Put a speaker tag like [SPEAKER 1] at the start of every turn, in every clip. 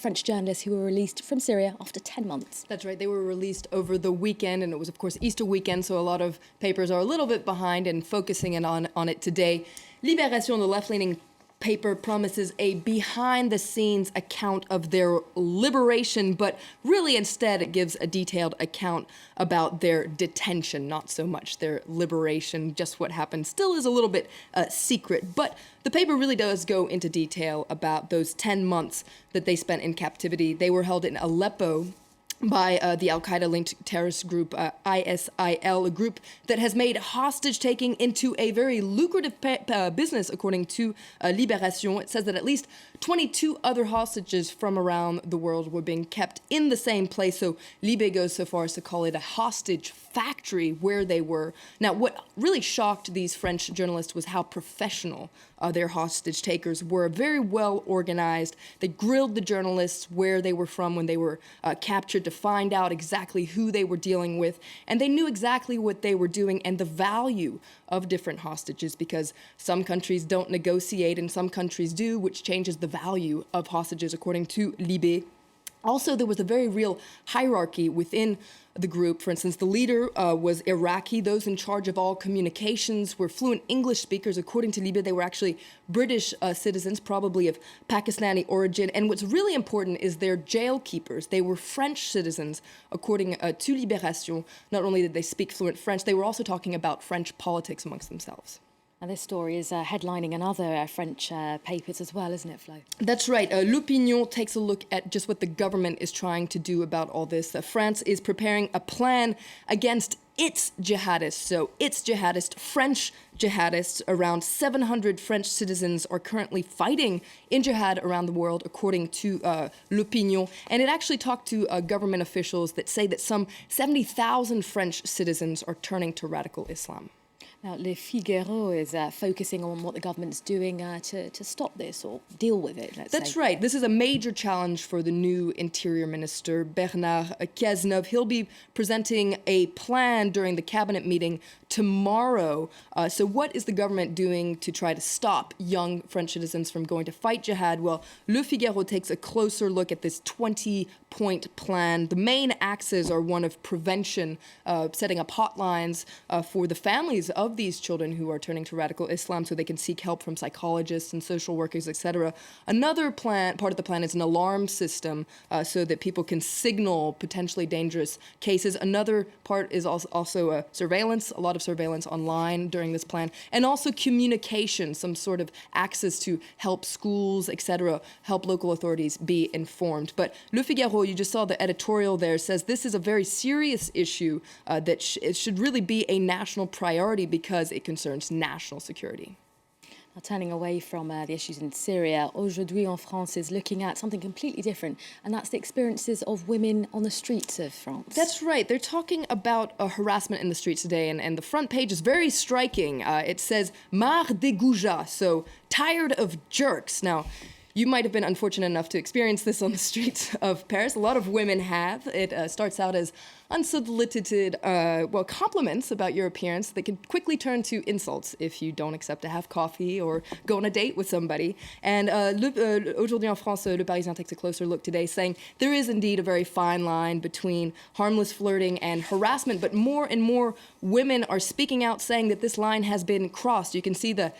[SPEAKER 1] French journalists who were released from Syria after 10 months.
[SPEAKER 2] That's right. They were released over the weekend, and it was, of course, Easter weekend, so a lot of papers are a little bit behind and focusing in on it today. Libération, the left-leaning paper, promises a behind-the-scenes account of their liberation, but really instead it gives a detailed account about their detention, not so much their liberation. Just what happened still is a little bit secret, but the paper really does go into detail about those 10 months that they spent in captivity. They were held in Aleppo by the Al-Qaeda-linked terrorist group ISIL, a group that has made hostage-taking into a very lucrative business, according to Libération. It says that at least 22 other hostages from around the world were being kept in the same place, so Libé goes so far as to call it a hostage factory where they were. Now, what really shocked these French journalists was how professional their hostage takers were. Very well organized. They grilled the journalists where they were from when they were captured to find out exactly who they were dealing with, and they knew exactly what they were doing and the value of different hostages, because some countries don't negotiate and some countries do, which changes the value of hostages, according to Libé. Also, there was a very real hierarchy within the group. For instance, the leader was Iraqi. Those in charge of all communications were fluent English speakers. According to Libya, they were actually British citizens, probably of Pakistani origin. And what's really important is their jail keepers. They were French citizens, according to Libération. Not only did they speak fluent French, they were also talking about French politics amongst themselves.
[SPEAKER 1] And this story is headlining another French papers as well, isn't it, Flo?
[SPEAKER 2] That's right. L'Opinion takes a look at just what the government is trying to do about all this. France is preparing a plan against its jihadists. So its jihadists, French jihadists, around 700 French citizens are currently fighting in jihad around the world, according to L'Opinion. And it actually talked to government officials that say that some 70,000 French citizens are turning to radical Islam.
[SPEAKER 1] Now, Le Figaro is focusing on what the government's doing to stop this or deal with it, let's say.
[SPEAKER 2] That's right. This is a major challenge for the new Interior Minister, Bernard Cazeneuve. He'll be presenting a plan during the cabinet meeting tomorrow. So what is the government doing to try to stop young French citizens from going to fight jihad? Well, Le Figaro takes a closer look at this 20-point plan. The main axes are one of prevention, setting up hotlines for the families of these children who are turning to radical Islam so they can seek help from psychologists and social workers, etc. Another part of the plan is an alarm system so that people can signal potentially dangerous cases. Another part is also surveillance, a lot of surveillance online during this plan, and also communication, some sort of access to help schools, etc., help local authorities be informed. But Le Figaro, you just saw the editorial there, says this is a very serious issue that it should really be a national priority because it concerns national security.
[SPEAKER 1] Now, turning away from the issues in Syria, Aujourd'hui en France is looking at something completely different, and that's the experiences of women on the streets of France.
[SPEAKER 2] That's right. They're talking about harassment in the streets today, and the front page is very striking. It says, marre des goujats, so tired of jerks. Now, you might have been unfortunate enough to experience this on the streets of Paris. A lot of women have. It starts out as unsolicited, compliments about your appearance that can quickly turn to insults if you don't accept to have coffee or go on a date with somebody. And Aujourd'hui en France, Le Parisien takes a closer look today, saying there is indeed a very fine line between harmless flirting and harassment, but more and more women are speaking out, saying that this line has been crossed. You can see the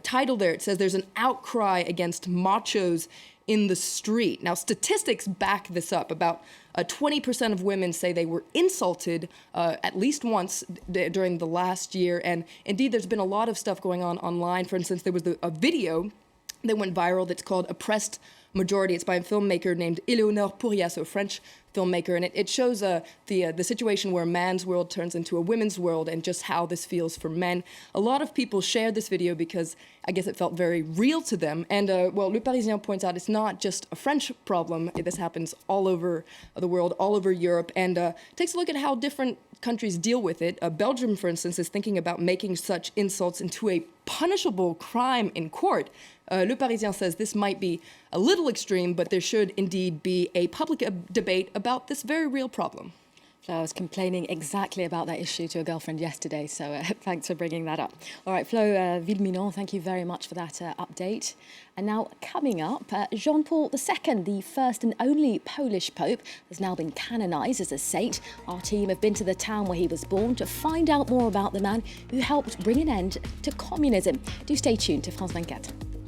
[SPEAKER 2] title there. It says there's an outcry against machos in the street. Now, statistics back this up. About 20% of women say they were insulted at least once during the last year. And indeed, there's been a lot of stuff going on online. For instance, there was a video that went viral that's called Oppressed Majority. It's by a filmmaker named Éléonore Pourrias, a French filmmaker, and it shows the situation where a man's world turns into a women's world and just how this feels for men. A lot of people shared this video because I guess it felt very real to them. And Le Parisien points out it's not just a French problem. This happens all over the world, all over Europe, and takes a look at how different countries deal with it. Belgium, for instance, is thinking about making such insults into a punishable crime in court. Le Parisien says this might be a little extreme, but there should indeed be a public debate about this very real problem.
[SPEAKER 1] Flo, I was complaining exactly about that issue to a girlfriend yesterday, so thanks for bringing that up. All right, Flo Villeminon, thank you very much for that update. And now coming up, Jean-Paul II, the first and only Polish Pope, has now been canonised as a saint. Our team have been to the town where he was born to find out more about the man who helped bring an end to communism. Do stay tuned to France 24.